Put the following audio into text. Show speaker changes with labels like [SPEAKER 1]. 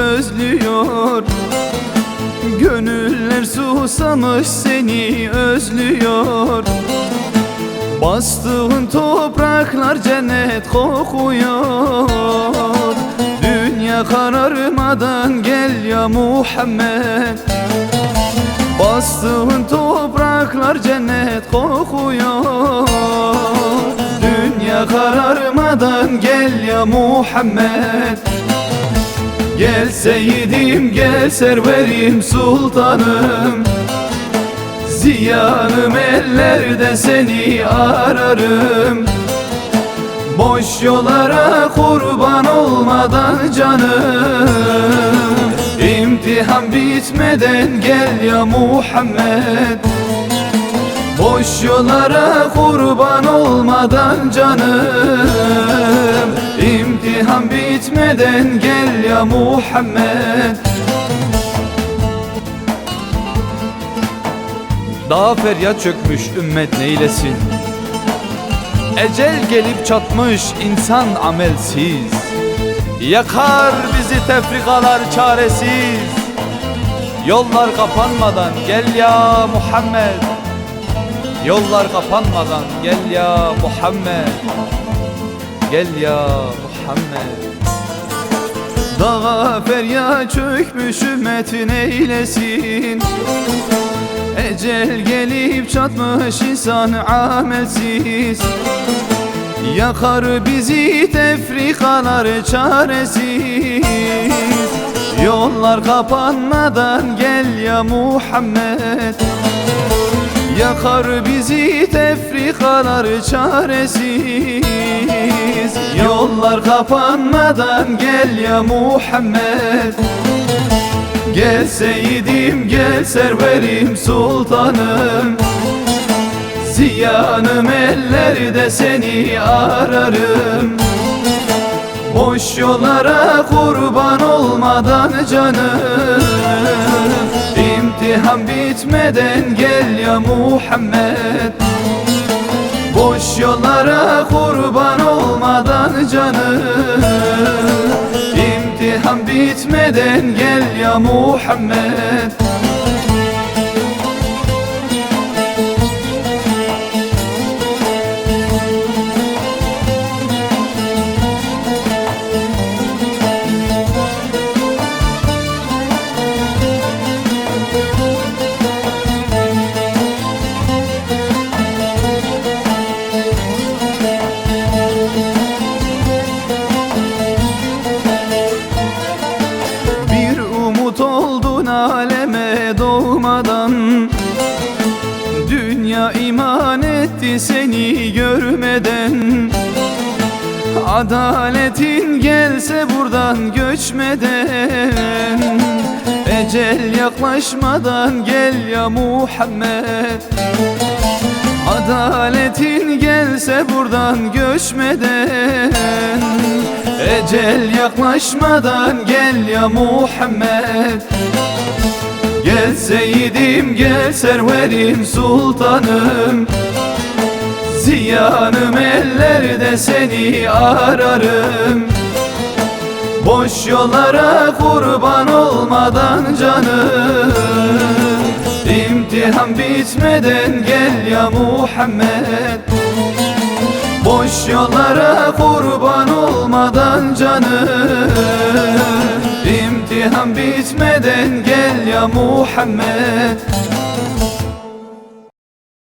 [SPEAKER 1] özlüyor. Gönüller susamış seni özlüyor. Bastığın topraklar cennet kokuyor. Dünya kararmadan gel ya Muhammed. Bastığın topraklar cennet kokuyor. Dünya kararmadan gel ya Muhammed. Gel seyyidim, gel serverim, sultanım. Ziyanım ellerde seni ararım. Boş yollara kurban olmadan canım. İmtihan bitmeden gel ya Muhammed. Boş yollara kurban olmadan canım. İmtihan bitmeden gel ya Muhammed. Dağa feryat çökmüş ümmet neylesin? Ecel gelip çatmış insan amelsiz. Yakar bizi tefrikalar çaresiz. Yollar kapanmadan gel ya Muhammed. Yollar kapanmadan gel ya Muhammed. Gel ya Muhammed. Dağa feryat çökmüş ümmetin eylesin. Ecel gelip çatmış insan amelsiz. Yakar bizi tefrikalar çaresiz. Yollar kapanmadan gel ya Muhammed. Yakar bizi tefrikalar çaresiz. Yollar kapanmadan gel ya Muhammed. Gel seyyidim, gel serverim, sultanım. Ziyanım ellerde seni ararım. Boş yollara kurban olmadan canım. İmtihan bitmeden gel ya Muhammed. Boş yollara kurban olmadan canım. İmtihan bitmeden gel ya Muhammed. Aleme doğmadan dünya iman etti seni görmeden. Adaletin gelse buradan göçmeden. Ecel yaklaşmadan gel ya Muhammed. Adaletin gelse buradan göçmeden. Ecel yaklaşmadan gel ya Muhammed. Gel seyyidim, gel serverim, sultanım. Ziyanım ellerde seni ararım. Boş yollara kurban olmadan canım. İmtihan bitmeden gel ya Muhammed. Boş yollara kurban olmadan canım. İmtihan bitmeden gel ya Muhammed.